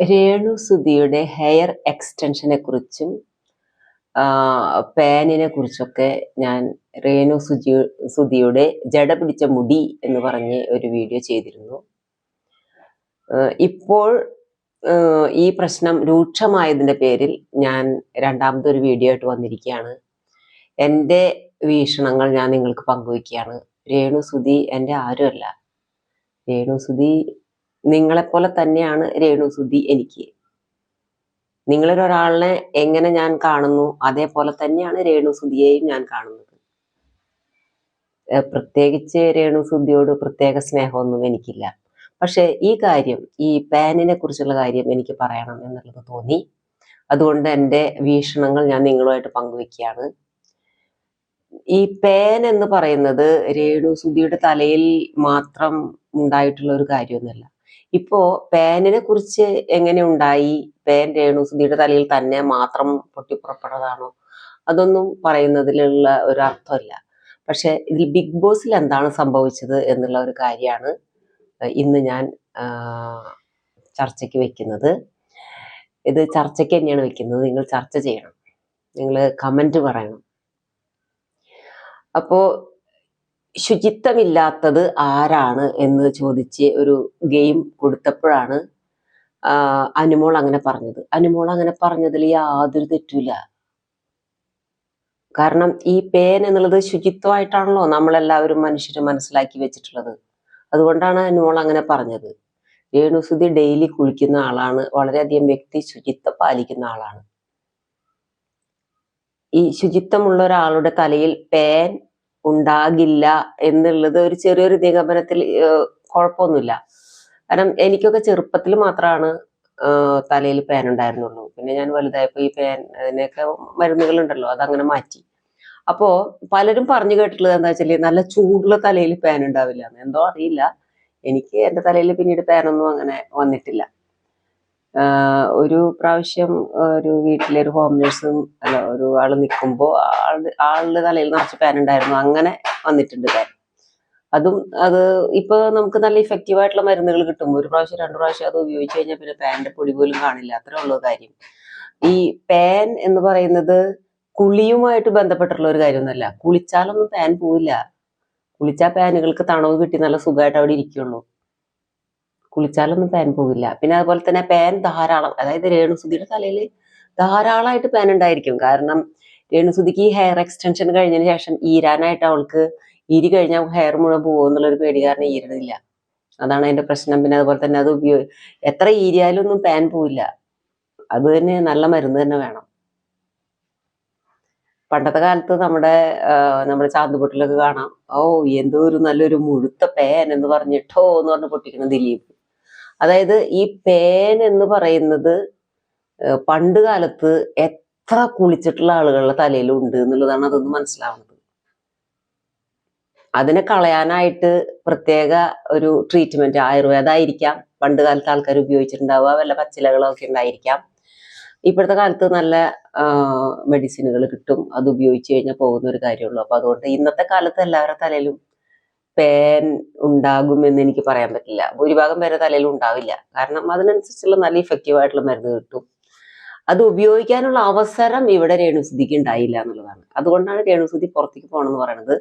രേണുസുധിയുടെ hair എക്സ്റ്റൻഷനെ കുറിച്ചും പാനിനെ കുറിച്ചൊക്കെ ഞാൻ സുധിയുടെ ജട പിടിച്ച മുടി എന്ന് പറഞ്ഞ് ഒരു വീഡിയോ ചെയ്തിരുന്നു. ഇപ്പോൾ ഈ പ്രശ്നം രൂക്ഷമായതിൻ്റെ പേരിൽ ഞാൻ രണ്ടാമതൊരു വീഡിയോ ആയിട്ട് വന്നിരിക്കുകയാണ്. എൻ്റെ വീക്ഷണങ്ങൾ ഞാൻ നിങ്ങൾക്ക് പങ്കുവയ്ക്കുകയാണ്. രേണുസുധി എൻ്റെ ആരുമല്ല. രേണുസുധി നിങ്ങളെപ്പോലെ തന്നെയാണ് രേണുസുധി എനിക്ക്. നിങ്ങളിലൊരാളിനെ എങ്ങനെ ഞാൻ കാണുന്നു അതേപോലെ തന്നെയാണ് രേണുസുധിയെയും ഞാൻ കാണുന്നത്. പ്രത്യേകിച്ച് രേണുസുധിയോട് പ്രത്യേക സ്നേഹമൊന്നും എനിക്കില്ല. പക്ഷെ ഈ കാര്യം, ഈ പാനിനെ കുറിച്ചുള്ള കാര്യം എനിക്ക് പറയണം എന്നുള്ളത് തോന്നി. അതുകൊണ്ട് എൻ്റെ വീക്ഷണങ്ങൾ ഞാൻ നിങ്ങളുമായിട്ട് പങ്കുവെക്കുകയാണ്. ഈ പാൻ എന്ന് പറയുന്നത് രേണുസുധിയുടെ തലയിൽ മാത്രം ഉണ്ടായിട്ടുള്ള ഒരു കാര്യമൊന്നുമല്ല. ഇപ്പോ പാനിനെ കുറിച്ച് എങ്ങനെ ഉണ്ടായി, പാൻ രേണുസുധിയുടെ തലയിൽ തന്നെ മാത്രം പൊട്ടിപ്പുറപ്പെട്ടതാണോ, അതൊന്നും പറയുന്നതിലുള്ള ഒരു അർത്ഥമില്ല. പക്ഷെ ഇതിൽ ബിഗ് ബോസിൽ എന്താണ് സംഭവിച്ചത് എന്നുള്ള ഒരു കാര്യമാണ് ഇന്ന് ഞാൻ ചർച്ചയ്ക്ക് വെക്കുന്നത്. ഇത് ചർച്ചയ്ക്ക് തന്നെയാണ് വെക്കുന്നത്. നിങ്ങൾ ചർച്ച ചെയ്യണം, നിങ്ങൾ കമന്റ് പറയണം. അപ്പോ ശുചിത്വമില്ലാത്തത് ആരാണ് എന്ന് ചോദിച്ച് ഒരു ഗെയിം കൊടുത്തപ്പോഴാണ് അനുമോൾ അങ്ങനെ പറഞ്ഞത്. അനുമോൾ അങ്ങനെ പറഞ്ഞതിൽ യാതൊരു തെറ്റുമില്ല. കാരണം ഈ പേൻ എന്നുള്ളത് ശുചിത്വമായിട്ടാണല്ലോ നമ്മളെല്ലാവരും മനുഷ്യര് മനസ്സിലാക്കി വെച്ചിട്ടുള്ളത്. അതുകൊണ്ടാണ് അനുമോൾ അങ്ങനെ പറഞ്ഞത്. രേണുസുധി ഡെയിലി കുളിക്കുന്ന ആളാണ്, വളരെയധികം വ്യക്തി ശുചിത്വം പാലിക്കുന്ന ആളാണ്. ഈ ശുചിത്വമുള്ള ഒരാളുടെ തലയിൽ പേൻ ഉണ്ടാകില്ല എന്നുള്ളത് ഒരു ചെറിയൊരു നിഗമനത്തിൽ കുഴപ്പമൊന്നുമില്ല. കാരണം എനിക്കൊക്കെ ചെറുപ്പത്തിൽ മാത്രമാണ് തലയിൽ പേൻ ഉണ്ടായിരുന്നുള്ളൂ. പിന്നെ ഞാൻ വലുതായപ്പോൾ ഈ പേൻ, അതിനൊക്കെ മരുന്നുകളുണ്ടല്ലോ, അതങ്ങനെ മാറ്റി. അപ്പോ പലരും പറഞ്ഞു കേട്ടിട്ടുള്ളത് എന്താ വെച്ചാല് നല്ല ചൂടുള്ള തലയിൽ പേൻ ഉണ്ടാവില്ല എന്ന്. എന്തോ അറിയില്ല, എനിക്ക് എൻ്റെ തലയിൽ പിന്നീട് പേനൊന്നും അങ്ങനെ വന്നിട്ടില്ല. ഒരു പ്രാവശ്യം ഒരു വീട്ടിലൊരു ഹോം നേഴ്സും അല്ല ഒരു ആള് നിൽക്കുമ്പോൾ ആളുടെ തലയിൽ നിറച്ച് പാൻ ഉണ്ടായിരുന്നു. അങ്ങനെ വന്നിട്ടുണ്ട് പാൻ. അത് ഇപ്പൊ നമുക്ക് നല്ല ഇഫക്റ്റീവ് ആയിട്ടുള്ള മരുന്നുകൾ കിട്ടും. ഒരു പ്രാവശ്യം 2 പ്രാവശ്യം അത് ഉപയോഗിച്ച് കഴിഞ്ഞാൽ പിന്നെ പാനിന്റെ പൊടി പോലും കാണില്ല. അത്രേ ഉള്ളൂ കാര്യം. ഈ പാൻ എന്ന് പറയുന്നത് കുളിയുമായിട്ട് ബന്ധപ്പെട്ടുള്ള ഒരു കാര്യമൊന്നുമല്ല. കുളിച്ചാലൊന്നും പാൻ പോവില്ല. കുളിച്ചാൽ പാനുകൾക്ക് തണവ് കിട്ടി നല്ല സുഖമായിട്ട് അവിടെ ഇരിക്കുള്ളൂ. കുളിച്ചാലൊന്നും പാൻ പോവില്ല. പിന്നെ അതുപോലെ തന്നെ പാൻ ധാരാളം, അതായത് രേണുസുധിയുടെ തലയിൽ ധാരാളമായിട്ട് പാൻ ഉണ്ടായിരിക്കും. കാരണം രേണുസുധിക്ക് ഈ ഹെയർ എക്സ്റ്റൻഷൻ കഴിഞ്ഞതിന് ശേഷം ഈരാനായിട്ട് അവൾക്ക് ഈരി കഴിഞ്ഞാൽ ഹെയർ മുഴുവൻ പോകും എന്നുള്ളൊരു പേടി കാരണം ഈരണില്ല. അതാണ് അതിന്റെ പ്രശ്നം. പിന്നെ അതുപോലെ തന്നെ അത് എത്ര ഈരിയാലും ഒന്നും പാൻ പോവില്ല. അത് തന്നെ നല്ല മരുന്ന് തന്നെ വേണം. പണ്ടത്തെ കാലത്ത് നമ്മുടെ ചാന്തുപൊട്ടിലൊക്കെ കാണാം, ഓ എന്തോ ഒരു നല്ലൊരു മുഴുത്ത പേൻ എന്ന് പറഞ്ഞിട്ടോ എന്ന് പറഞ്ഞ് പൊട്ടിക്കുന്ന ദിലീപ്. അതായത് ഈ പേൻ എന്ന് പറയുന്നത് പണ്ട് കാലത്ത് എത്ര കുളിച്ചിട്ടുള്ള ആളുകളുടെ തലയിലും ഉണ്ട് എന്നുള്ളതാണ് അതൊന്ന് മനസ്സിലാവുന്നത്. അതിനെ കളയാനായിട്ട് പ്രത്യേക ഒരു ട്രീറ്റ്മെന്റ്, ആയുർവേദമായിരിക്കാം പണ്ട് കാലത്ത് ആൾക്കാർ ഉപയോഗിച്ചിട്ടുണ്ടാവുക, വല്ല പച്ചിലകളൊക്കെ ഉണ്ടായിരിക്കാം. ഇപ്പോഴത്തെ കാലത്ത് നല്ല മെഡിസിനുകൾ കിട്ടും, അത് ഉപയോഗിച്ച് കഴിഞ്ഞാൽ പോകുന്ന ഒരു കാര്യമുള്ളൂ. അപ്പൊ അതുകൊണ്ട് ഇന്നത്തെ കാലത്ത് എല്ലാവരുടെ തലയിലും പേൻ ഉണ്ടാകുമെന്ന് എനിക്ക് പറയാൻ പറ്റില്ല. ഭൂരിഭാഗം പേരുടെ തലയിലും ഉണ്ടാവില്ല. കാരണം അതിനനുസരിച്ചുള്ള നല്ല ഇഫക്റ്റീവ് ആയിട്ടുള്ള മരുന്ന് കിട്ടും. അത് ഉപയോഗിക്കാനുള്ള അവസരം ഇവിടെ രേണുസുധിക്ക് ഉണ്ടായില്ല എന്നുള്ളതാണ്. അതുകൊണ്ടാണ് രേണുസുധി പുറത്തേക്ക് പോകണം എന്ന് പറയുന്നത്.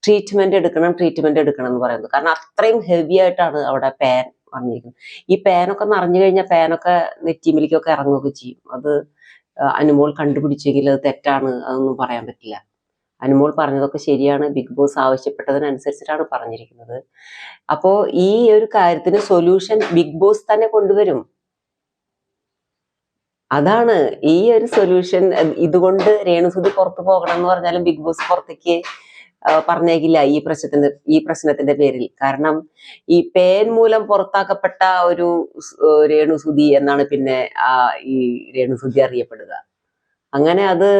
ട്രീറ്റ്മെന്റ് എടുക്കണം എന്ന് പറയുന്നത്. കാരണം അത്രയും ഹെവി ആയിട്ടാണ് അവിടെ പാൻ വന്നിരിക്കുന്നത്. ഈ പാനൊക്കെ നിറഞ്ഞു കഴിഞ്ഞാൽ പാനൊക്കെ നെറ്റിമിലേക്കൊക്കെ ഇറങ്ങുകയൊക്കെ ചെയ്യും. അത് അനുമോൾ കണ്ടുപിടിച്ചെങ്കിൽ അത് തെറ്റാണ്, അതൊന്നും പറയാൻ പറ്റില്ല. അനുമോൾ പറഞ്ഞതൊക്കെ ശരിയാണ്. ബിഗ് ബോസ് ആവശ്യപ്പെട്ടതിനനുസരിച്ചിട്ടാണ് പറഞ്ഞിരിക്കുന്നത്. അപ്പോ ഈ ഒരു കാര്യത്തിന് സൊല്യൂഷൻ ബിഗ് ബോസ് തന്നെ കൊണ്ടുവരും. അതാണ് ഈ ഒരു സൊല്യൂഷൻ. ഇതുകൊണ്ട് രേണുസുധി പുറത്തു പോകണം എന്ന് പറഞ്ഞാലും ബിഗ് ബോസ് പുറത്തേക്ക് പറഞ്ഞേക്കില്ല ഈ പ്രശ്നത്തിന്റെ പേരിൽ. കാരണം ഈ പേൻ മൂലം പുറത്താക്കപ്പെട്ട ഒരു രേണുസുധി എന്നാണ് പിന്നെ ഈ രേണുസുധി അറിയപ്പെടുക. അങ്ങനെ അത്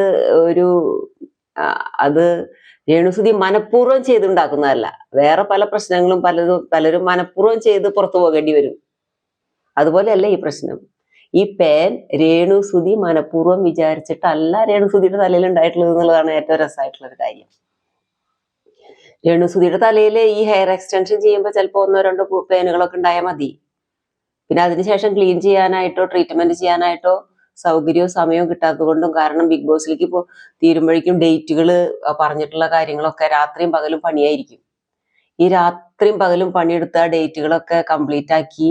രേണുസുധി മനഃപൂർവ്വം ചെയ്തുണ്ടാക്കുന്നതല്ല. വേറെ പല പ്രശ്നങ്ങളും പലരും മനഃപൂർവ്വം ചെയ്ത് പുറത്തു പോകേണ്ടി വരും. അതുപോലെയല്ല ഈ പ്രശ്നം. ഈ പേൻ രേണുസുധി മനഃപൂർവ്വം വിചാരിച്ചിട്ടല്ല രേണുസുധിയുടെ തലയിൽ ഉണ്ടായിട്ടുള്ളത് എന്നുള്ളതാണ് ഏറ്റവും രസമായിട്ടുള്ള ഒരു കാര്യം. രേണുസുധിയുടെ തലയിൽ ഈ ഹെയർ എക്സ്റ്റൻഷൻ ചെയ്യുമ്പോൾ ചിലപ്പോൾ 1-2 പേനുകളൊക്കെ ഉണ്ടായാൽ മതി. പിന്നെ അതിനുശേഷം ക്ലീൻ ചെയ്യാനായിട്ടോ ട്രീറ്റ്മെന്റ് ചെയ്യാനായിട്ടോ സൗകര്യവും സമയവും കിട്ടാത്തത് കൊണ്ടും, കാരണം ബിഗ് ബോസിലേക്ക് ഇപ്പോൾ തീരുമ്പോഴേക്കും ഡേറ്റുകൾ പറഞ്ഞിട്ടുള്ള കാര്യങ്ങളൊക്കെ രാത്രിയും പകലും പണിയായിരിക്കും. ഈ രാത്രിയും പകലും പണിയെടുത്ത ഡേറ്റുകളൊക്കെ കംപ്ലീറ്റ് ആക്കി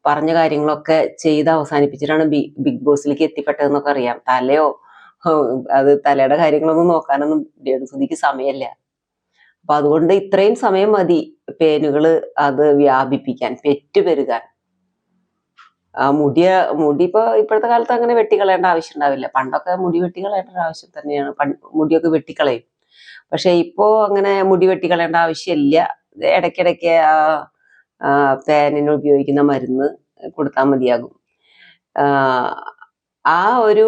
പറഞ്ഞ കാര്യങ്ങളൊക്കെ ചെയ്ത് അവസാനിപ്പിച്ചിട്ടാണ് ബിഗ് ബോസിലേക്ക് എത്തിപ്പെട്ടതെന്നൊക്കെ അറിയാം. തലയോ അത് തലയുടെ കാര്യങ്ങളൊന്നും നോക്കാനൊന്നും രേണുസുധിക്ക് സമയമല്ല. അപ്പൊ അതുകൊണ്ട് ഇത്രയും സമയം മതി പേനുകള് അത് വ്യാപിപ്പിക്കാൻ, പെറ്റുപെരുകാൻ. മുടി ഇപ്പോഴത്തെ കാലത്ത് അങ്ങനെ വെട്ടിക്കളയേണ്ട ആവശ്യം ഉണ്ടാവില്ല. പണ്ടൊക്കെ മുടി വെട്ടിക്കളയേണ്ട ഒരു ആവശ്യം തന്നെയാണ്, മുടിയൊക്കെ വെട്ടിക്കളയും. പക്ഷെ ഇപ്പോ അങ്ങനെ മുടി വെട്ടിക്കളയേണ്ട ആവശ്യമില്ല. ഇടയ്ക്കിടയ്ക്ക് പേനിന് ഉപയോഗിക്കുന്ന മരുന്ന് കൊടുത്താൽ മതിയാകും. ആ ഒരു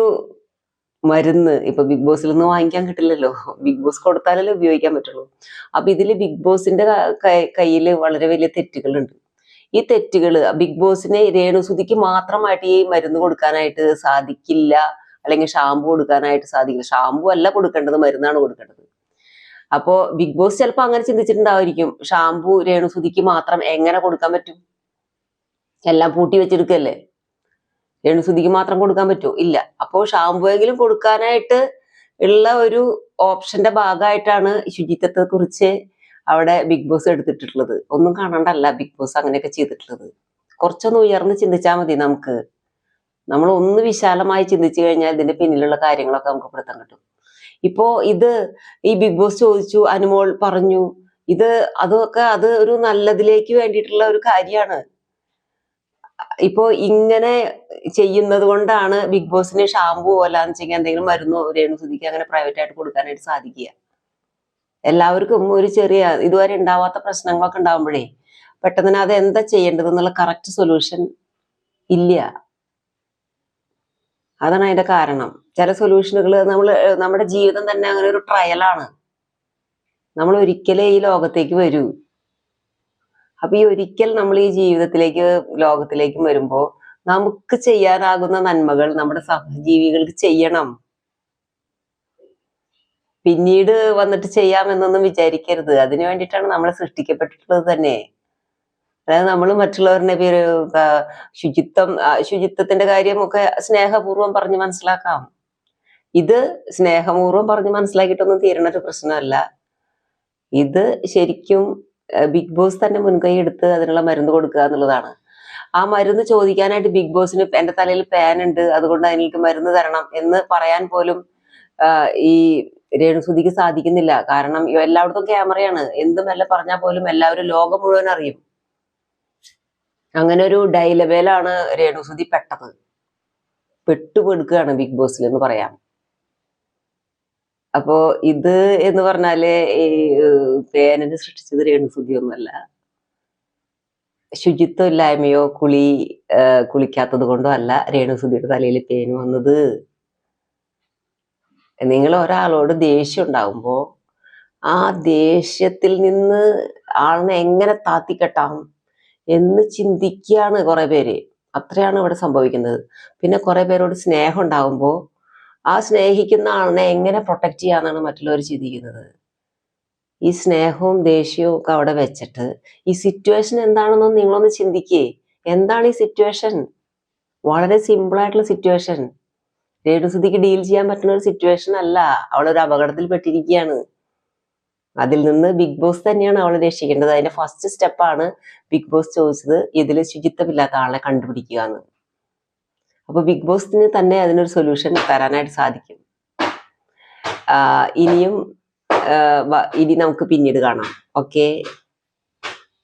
മരുന്ന് ഇപ്പൊ ബിഗ് ബോസിൽ നിന്ന് വാങ്ങിക്കാൻ കിട്ടില്ലല്ലോ, ബിഗ് ബോസ് കൊടുത്താലല്ലേ ഉപയോഗിക്കാൻ പറ്റുള്ളൂ. അപ്പൊ ഇതില് ബിഗ് ബോസിന്റെ കയ്യിൽ വളരെ വലിയ തെറ്റുകളുണ്ട്. ഈ തെറ്റുകള് ബിഗ് ബോസിനെ രേണുസുധിക്ക് മാത്രമായിട്ട് ഈ മരുന്ന് കൊടുക്കാനായിട്ട് സാധിക്കില്ല, അല്ലെങ്കിൽ ഷാമ്പു കൊടുക്കാനായിട്ട് സാധിക്കില്ല. ഷാമ്പു അല്ല കൊടുക്കേണ്ടത്, മരുന്നാണ് കൊടുക്കേണ്ടത്. അപ്പോ ബിഗ് ബോസ് ചിലപ്പോ അങ്ങനെ ചിന്തിച്ചിട്ടുണ്ടായിരിക്കും, ഷാമ്പു രേണുസുധിക്ക് മാത്രം എങ്ങനെ കൊടുക്കാൻ പറ്റും? എല്ലാം പൂട്ടി വെച്ചെടുക്കല്ലേ, രേണുസുധിക്ക് മാത്രം കൊടുക്കാൻ പറ്റുമോ? ഇല്ല. അപ്പോൾ ഷാമ്പുവെങ്കിലും കൊടുക്കാനായിട്ട് ഉള്ള ഒരു ഓപ്ഷന്റെ ഭാഗമായിട്ടാണ് ശുചിത്വത്തെ കുറിച്ച് അവിടെ ബിഗ് ബോസ് എടുത്തിട്ടുള്ളത്. ഒന്നും കാണണ്ടല്ല ബിഗ് ബോസ് അങ്ങനെയൊക്കെ ചെയ്തിട്ടുള്ളത്. കുറച്ചൊന്ന് ഉയർന്ന് ചിന്തിച്ചാൽ മതി. നമ്മൾ ഒന്ന് വിശാലമായി ചിന്തിച്ചു കഴിഞ്ഞാൽ ഇതിന്റെ പിന്നിലുള്ള കാര്യങ്ങളൊക്കെ നമുക്ക് പിടുത്തം കിട്ടും. ഇപ്പോ ഈ ബിഗ് ബോസ് ചോദിച്ചു, അനുമോൾ പറഞ്ഞു, അത് ഒരു നല്ലതിലേക്ക് വേണ്ടിയിട്ടുള്ള ഒരു കാര്യമാണ്. ഇപ്പോ ഇങ്ങനെ ചെയ്യുന്നത് കൊണ്ടാണ് ബിഗ് ബോസിന് ഷാമ്പു അല്ലാന്ന് വെച്ചാൽ എന്തെങ്കിലും മരുന്നോ രേണുസുധിക്ക് അങ്ങനെ പ്രൈവറ്റ് ആയിട്ട് കൊടുക്കാനായിട്ട് സാധിക്കുക. എല്ലാവർക്കും ഒരു ചെറിയ ഇതുവരെ ഉണ്ടാവാത്ത പ്രശ്നങ്ങളൊക്കെ ഉണ്ടാകുമ്പോഴേ പെട്ടെന്ന് അത് എന്താ ചെയ്യേണ്ടത് എന്നുള്ള കറക്റ്റ് സൊല്യൂഷൻ ഇല്ല. അതാണ് അതിന്റെ കാരണം. ചില സൊല്യൂഷനുകൾ നമ്മുടെ ജീവിതം തന്നെ അങ്ങനെ ഒരു ട്രയലാണ്. നമ്മൾ ഒരിക്കലേ ഈ ലോകത്തേക്ക് വരൂ. അപ്പൊ ഈ ഒരിക്കൽ നമ്മൾ ഈ ലോകത്തിലേക്ക് വരുമ്പോ നമുക്ക് ചെയ്യാനാകുന്ന നന്മകൾ നമ്മുടെ സഹജീവികൾക്ക് ചെയ്യണം. പിന്നീട് വന്നിട്ട് ചെയ്യാമെന്നൊന്നും വിചാരിക്കരുത്. അതിനു വേണ്ടിയിട്ടാണ് നമ്മൾ സൃഷ്ടിക്കപ്പെട്ടിട്ടുള്ളത് തന്നെ. അതായത് നമ്മൾ മറ്റുള്ളവരുടെ പേര് ശുചിത്വത്തിന്റെ കാര്യമൊക്കെ സ്നേഹപൂർവ്വം പറഞ്ഞ് മനസ്സിലാക്കാം. ഇത് സ്നേഹപൂർവ്വം പറഞ്ഞ് മനസ്സിലാക്കിയിട്ടൊന്നും തീരണ ഒരു പ്രശ്നമല്ല. ഇത് ശരിക്കും ബിഗ് ബോസ് തന്നെ മുൻകൈ എടുത്ത് അതിനുള്ള മരുന്ന് കൊടുക്കുക എന്നുള്ളതാണ്. ആ മരുന്ന് ചോദിക്കാനായിട്ട് ബിഗ് ബോസിന് എന്റെ തലയിൽ പാൻ ഉണ്ട്, അതുകൊണ്ട് എനിക്ക് മരുന്ന് തരണം എന്ന് പറയാൻ പോലും ഈ രേണുസുധിക്ക് സാധിക്കുന്നില്ല. കാരണം എല്ലായിടത്തും ക്യാമറയാണ്. എന്തും എല്ലാം പറഞ്ഞാൽ പോലും എല്ലാവരും ലോകം മുഴുവൻ അറിയും. അങ്ങനെ ഒരു ഡൈലബേലാണ് രേണുസുധി പെട്ടുപെടുക്കുകയാണ് ബിഗ് ബോസിൽ എന്ന് പറയാം. അപ്പോ ഇത് എന്ന് പറഞ്ഞാല് ഈ പേനിന് സൃഷ്ടിച്ചത് രേണുസുധി ഒന്നുമല്ല. ശുചിത്വം ഇല്ലായ്മയോ കുളിക്കാത്തത് കൊണ്ടോ അല്ല രേണുസുധിയുടെ തലയിൽ പേന് വന്നത്. നിങ്ങൾ ഒരാളോട് ദേഷ്യം ഉണ്ടാകുമ്പോ ആ ദേഷ്യത്തിൽ നിന്ന് ആളിനെ എങ്ങനെ താത്തിക്കെട്ടാം എന്ന് ചിന്തിക്കുകയാണ് കുറെ പേര്. അത്രയാണ് ഇവിടെ സംഭവിക്കുന്നത്. പിന്നെ കുറെ പേരോട് സ്നേഹം ഉണ്ടാകുമ്പോ ആ സ്നേഹിക്കുന്ന ആളിനെ എങ്ങനെ പ്രൊട്ടക്ട് ചെയ്യാന്നാണ് മറ്റുള്ളവർ ചിന്തിക്കുന്നത്. ഈ സ്നേഹവും ദേഷ്യവും ഒക്കെ അവിടെ വെച്ചിട്ട് ഈ സിറ്റുവേഷൻ എന്താണെന്ന് നിങ്ങളൊന്ന് ചിന്തിക്കേ. എന്താണ് ഈ സിറ്റുവേഷൻ? വളരെ സിമ്പിൾ ആയിട്ടുള്ള സിറ്റുവേഷൻ. രേണുസുധിക്ക് ഡീൽ ചെയ്യാൻ പറ്റുന്ന ഒരു സിറ്റുവേഷൻ അല്ല. അവളൊരു അപകടത്തിൽ പെട്ടിരിക്കുകയാണ്. അതിൽ നിന്ന് ബിഗ് ബോസ് തന്നെയാണ് അവളെ രക്ഷിക്കേണ്ടത്. അതിന്റെ ഫസ്റ്റ് സ്റ്റെപ്പാണ് ബിഗ് ബോസ് ചോദിച്ചത്, ഇതിൽ ശുചിത്വമില്ലാത്ത ആളെ കണ്ടുപിടിക്കുക എന്ന്. അപ്പൊ ബിഗ് ബോസിന് തന്നെ അതിനൊരു സൊല്യൂഷൻ തരാനായിട്ട് സാധിക്കും. ഇനി നമുക്ക് പിന്നീട് കാണാം. ഓക്കെ.